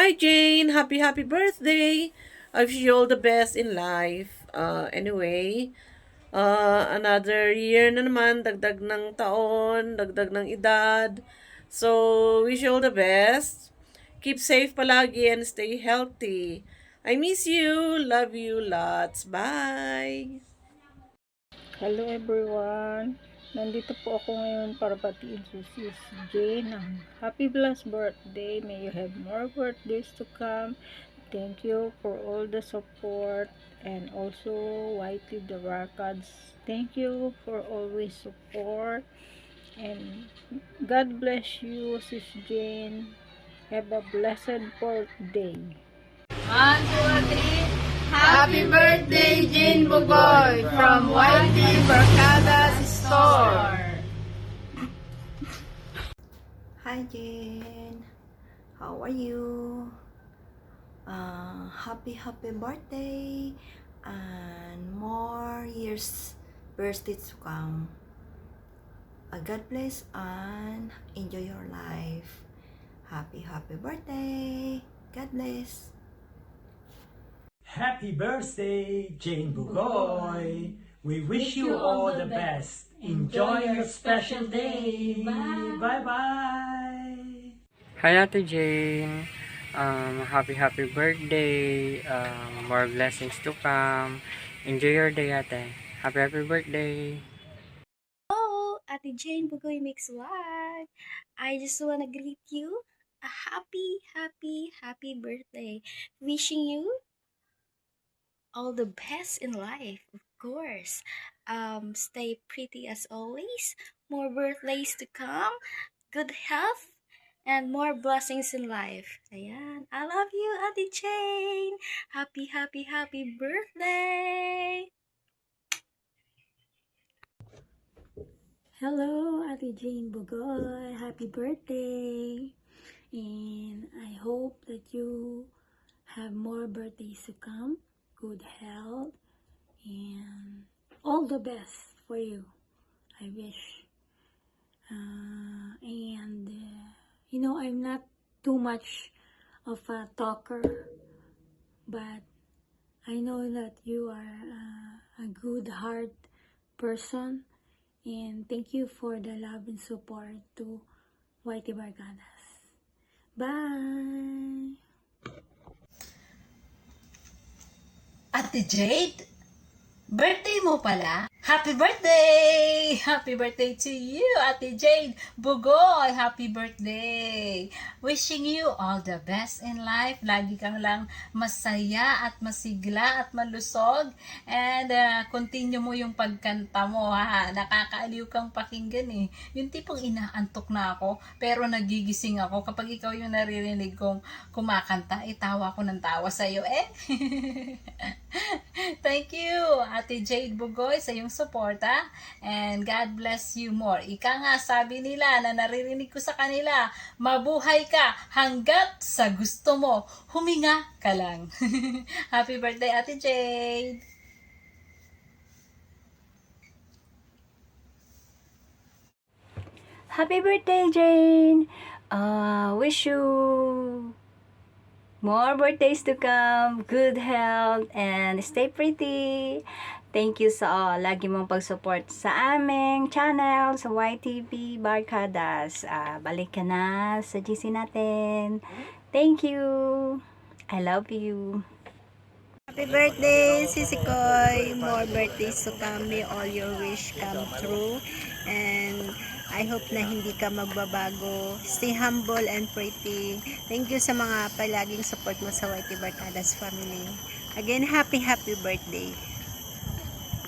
Hi Jane, happy birthday. I wish you all the best in life. Anyway, another year na naman, dagdag ng taon, dagdag ng edad. So, wish you all the best. Keep safe palagi and stay healthy. I miss you. Love you lots. Bye. Hello everyone! Nandito po ako ngayon para batiin si Sis Jane ng happy blessed birthday. May you have more birthdays to come. Thank you for all the support and also YT the Barkads. Thank you for always support and God bless you Sis Jane. Have a blessed birthday. 1, 2, 3. Happy birthday, Jane Bugoy from YT Barcadas Store. Hi Jane, how are you? Happy birthday and more years birthdays to come. God bless and enjoy your life. Happy birthday. God bless. Happy birthday, Jane Bugoy! We wish you all the best. Enjoy your special day. Bye-bye. Hi Ate Jane. Happy birthday. More blessings to come. Enjoy your day, Ate. Happy birthday. Hello, Ate Jane Bugoy Mix Vlog. I just wanna greet you a happy birthday. Wishing you all the best in life, of course. Stay pretty as always. More birthdays to come. Good health. And more blessings in life. Ayan. I love you, Ate Jane. Happy birthday. Hello, Ate Jane Bugoy. Happy birthday. And I hope that you have more birthdays to come. Good health. And all the best for you. I wish. I'm not too much of a talker. But I know that you are a good heart person. And thank you for the love and support to YT Barcadas. Bye! Ate Jade, birthday mo pala? Happy birthday! Happy birthday to you, Ate Jade Bugoy! Happy birthday! Wishing you all the best in life. Lagi kang lang masaya at masigla at malusog. And continue mo yung pagkanta mo, ha? Nakakaaliw kang pakinggan eh. Yung tipong inaantok na ako, pero nagigising ako kapag ikaw yung naririnig kong kumakanta, tawa ko ng tawa sa'yo eh. Thank you, Ate Jade Bugoy, sa iyong suporta. And God bless you more. Ika nga, sabi nila na naririnig ko sa kanila, mabuhay ka hanggat sa gusto mo. Huminga ka lang. Happy birthday, Ate Jade! Happy birthday, Jane! Wish you more birthdays to come, good health, and stay pretty. Thank you sa lagi mong pag-support sa aming channel, sa YTV Barcadas. Balik ka na sa GC natin. Thank you. I love you. Happy birthday, Sisi Koy. More birthdays to come. May all your wish come true. And I hope na hindi ka magbabago. Stay humble and pretty. Thank you sa mga palaging support mo sa YT Barcadas family. Again, happy birthday.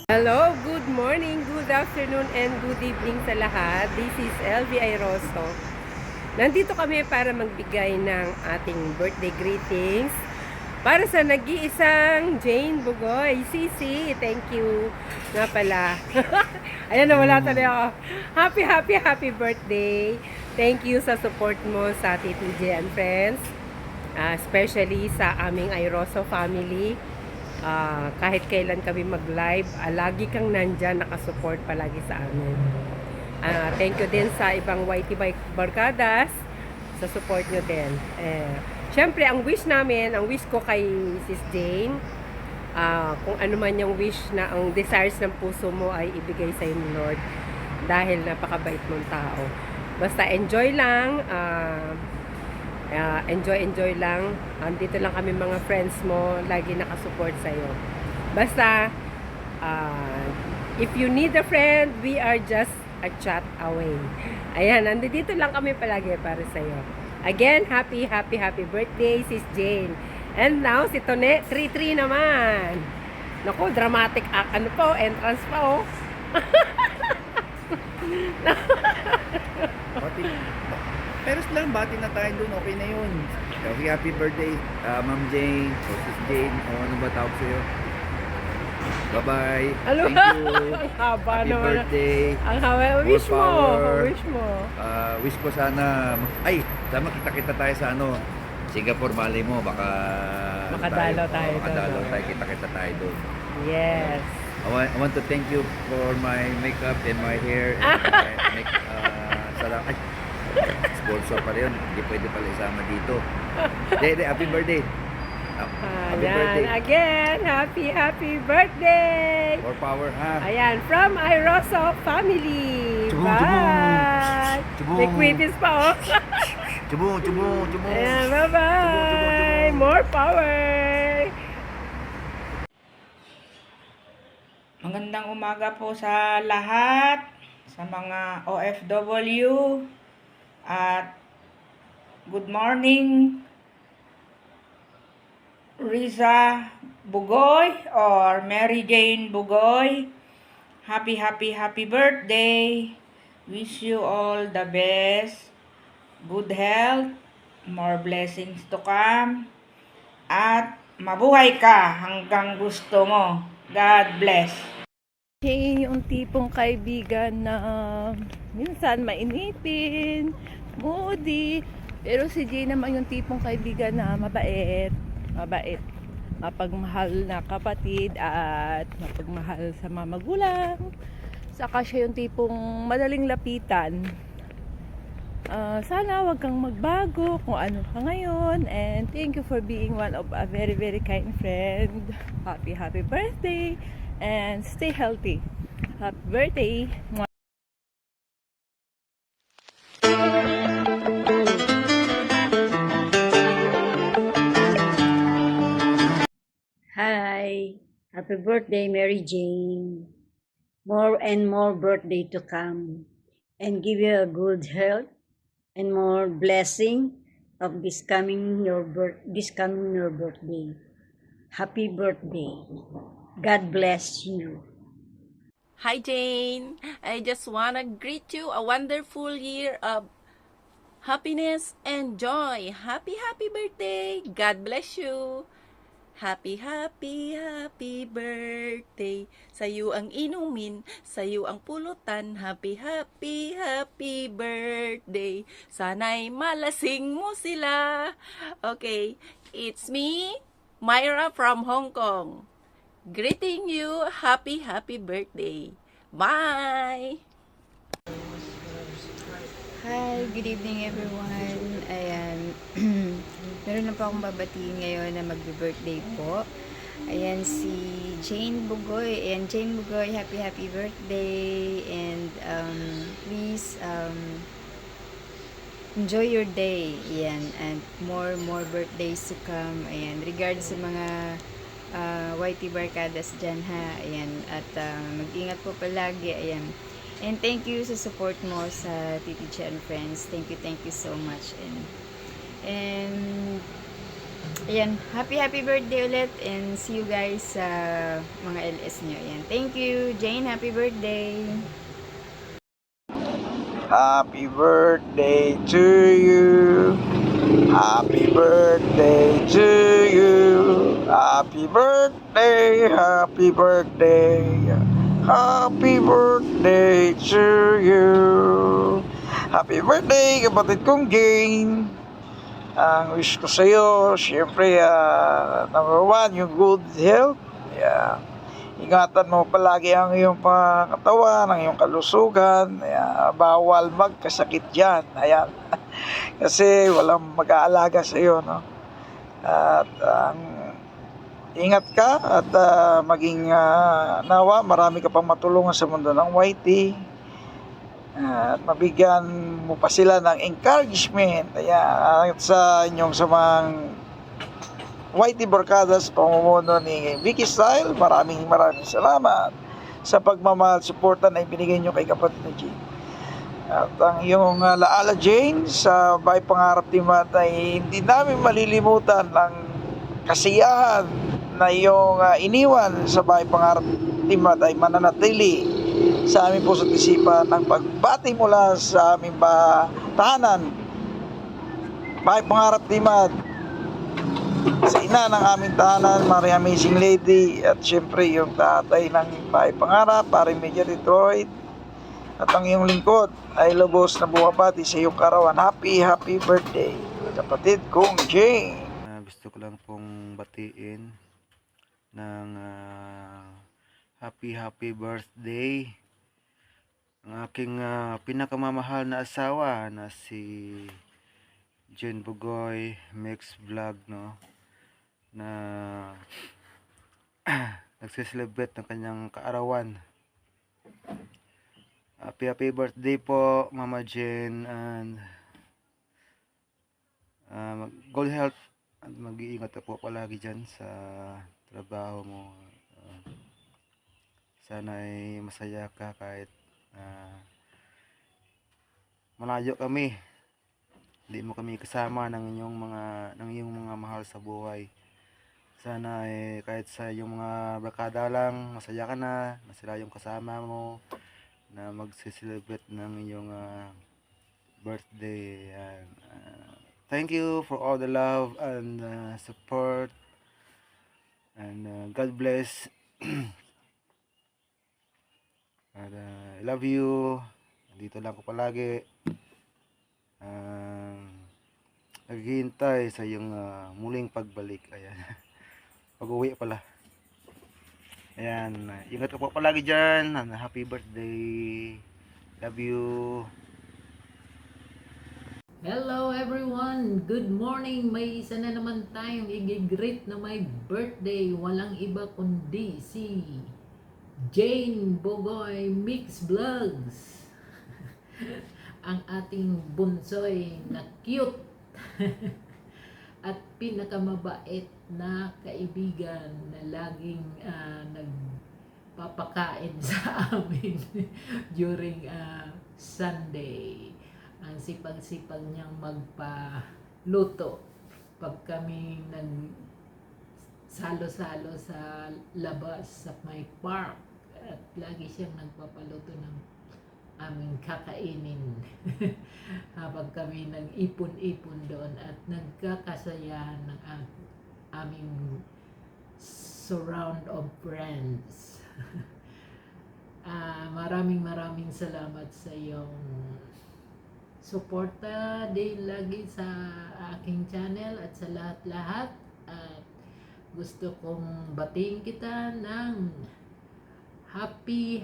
Hello, good morning, good afternoon, and good evening sa lahat. This is LV Airoso. Nandito kami para magbigay ng ating birthday greetings para sa nag-iisang Jane Bugoy. Sisi, thank you nga pala. Ayan, nawala talaga ako. Happy birthday. Thank you sa support mo sa TTJ and Friends. Especially sa aming Airoso family. Kahit kailan kami mag-live, lagi kang nandyan, nakasupport palagi sa amin. Thank you din sa ibang YT Barcadas sa support nyo din. Siyempre, ang wish ko kay Sis Jane, kung ano man yung wish na ang desires ng puso mo ay ibigay sa ni Lord dahil napakabait mong tao. Basta enjoy lang, enjoy lang. Dito lang kami mga friends mo, lagi nakasupport sa'yo. Basta, if you need a friend, we are just a chat away. Ayan, nandito lang kami palagi para sa'yo. Again, happy birthday, Sis Jane. And now, si Tone, 3-3 naman. Naku, dramatic entrance pa, oh. Pero lang, bati na tayo dun, okay na yun. Happy birthday, Ma'am Jane, Sis Jane, o ano ba tawag sa'yo? Bye-bye. Hello. Thank you. Ang haba Happy naman. birthday. Ang haba. Wish mo. Wish mo. Wish ko sana, sana kita-kita tayo sa Singapore, malay mo, baka Makadalaw tayo doon. makadalaw tayo, kita-kita tayo doon. Yes. I want to thank you for my makeup and my hair and my sponsor pala yun. Hindi pwede pala isama dito. Happy birthday. Happy birthday. Again, happy birthday. More power, ha? Ayan, from Iroso family. Chubong, Bye. chubong. May quizzes pa, oh. Chubong. Ayan, bye-bye. More power. Magandang umaga po sa lahat, sa mga OFW, at good morning, Riza Bugoy or Mary Jane Bugoy. Happy birthday. Wish you all the best. Good health, more blessings to come, at mabuhay ka hanggang gusto mo. God bless. Jane yung tipong kaibigan na minsan mainipin, moody, pero si Jane naman yung tipong kaibigan na mabait, mapagmahal na kapatid at mapagmahal sa mga magulang. Saka siya yung tipong madaling lapitan. Sana wag kang magbago kung ano ka ngayon, and thank you for being one of a very kind friend. Happy birthday and stay healthy. Happy birthday. Hi, happy birthday, Mary Jane. More and more birthday to come, and give you a good health and more blessing of this coming your birthday. Happy birthday. God bless you. Hi Jane, I just wanna greet you a wonderful year of happiness and joy. Happy birthday. God bless you. Happy birthday. Sa'yo ang inumin, sa'yo ang pulutan. Happy birthday. Sana'y malasing mo sila. Okay, it's me, Myra from Hong Kong. Greeting you, happy birthday. Bye! Hi, good evening everyone. Ayan, meron na po akong babatiin ngayon na magbe-birthday po. Ayan, si Jane Bugoy. Ayan, Jane Bugoy, happy birthday. And please enjoy your day. Ayan, and more birthdays to come. Ayan, regards sa mga YT Barkadas dyan, ha. Ayan, at mag-ingat po palagi. Ayan. And thank you sa support mo sa Titi and Friends. Thank you so much. And ayan, happy birthday ulit, and see you guys sa mga LS nyo. Ayan, thank you. Jane, happy birthday. Happy birthday to you. Happy birthday to you. Happy birthday. Happy birthday. Happy birthday to you. Happy birthday, kapatid kong Jane. Ang wish ko sa'yo, syempre, number one, yung good health. Yeah. Ingatan mo palagi ang iyong pangkatawan, ang iyong kalusugan. Bawal magkasakit yan. Ayan. Kasi walang mag-aalaga sa iyo, no? At ingat ka at maging nawa marami ka pang matulungan sa mundo ng YT. At mabigyan mo pa sila ng encouragement. Ayan, at sa inyong samang YT Barkadas, pamumuno ni Vicky Style, maraming salamat sa pagmamahal, suporta na ibinigay nyo kay kapatid na Jane. At ang iyong Laala Jane sa Bahay Pangarap Timat ay hindi namin malilimutan ng kasiyahan na iyong iniwan sa Bahay Pangarap Timat ay mananatili sa aming puso't isipan ng pagbati mula sa aming tahanan, Bahay Pangarap Timat, sa ina ng aming tahanan, Mary Amazing Lady, at syempre yung tatay ng Bahay Pangarap, paring Major Detroit, at ang iyong lingkod ay lubos na bumabati sa iyong karawan. Happy birthday, kapatid kong Jane. Gusto ko lang pong batiin ng happy birthday ang aking pinakamamahal na asawa na si Jane Bugoy Mix Vlog, no, na nagsiselebrate ng kanyang kaarawan. Happy birthday po, Mama Jane, and good health, at mag-iingat ka po palagi dyan sa trabaho mo. Sana ay masaya ka kahit malayo kami, hindi mo kami kasama ng iyong mga mahal sa buhay. Sana kahit sa iyong mga barkada lang, masaya ka na sila yung kasama mo na mag-celebrate ng iyong birthday. And thank you for all the love and support, and God bless. And, I love you. Dito lang ko palagi. Naghihintay sa iyong muling pagbalik. Ayan. Pag-uwi pala. Ayan. Ingat ka po palagi dyan. Happy birthday. Love you. Hello everyone! Good morning! May isa na naman tayong i-greet na may birthday. Walang iba kundi si Jane Bugoy Mix Vlogs. Ang ating bunsoy na cute at pinakamabait na kaibigan na laging nagpapakain sa amin during Sunday. Ang sipag-sipag niyang magpaluto pag kami salo-salo sa labas sa may park, at lagi siyang nagpapaluto ng aming kakainin habang kami nag-ipon-ipon doon at nagkakasayahan ng aming surround of friends. Maraming salamat sa iyong suporta din lagi sa aking channel at sa lahat-lahat, at gusto kong batiin kita ng happy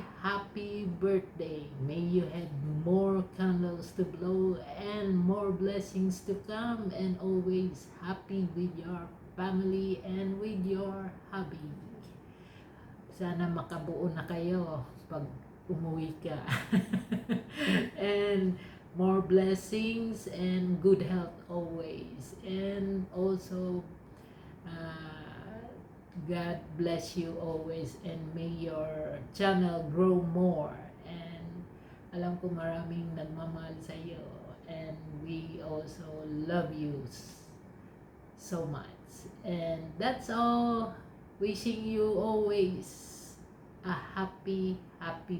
birthday. May you have more candles to blow and more blessings to come, and always happy with your family and with your hubby. Sana makabuo na kayo pag umuwi ka. And more blessings and good health always. And also God bless you always, and may your channel grow more. And alam ko maraming nagmamahal sa iyo, and we also love you so much. And that's all. Wishing you always a happy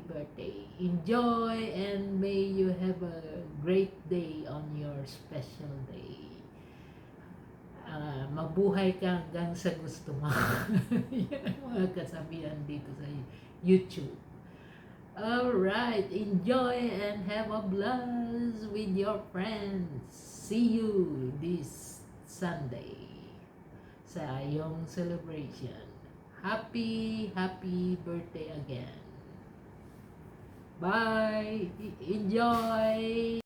birthday. Enjoy, and may you have a great day on your special day. Mabuhay ka hanggang sa gusto mo. Yan ang mga kasabihan dito sa YouTube. Alright, enjoy and have a blast with your friends. See you this Sunday sa iyong celebration. Happy birthday again. Bye! Enjoy!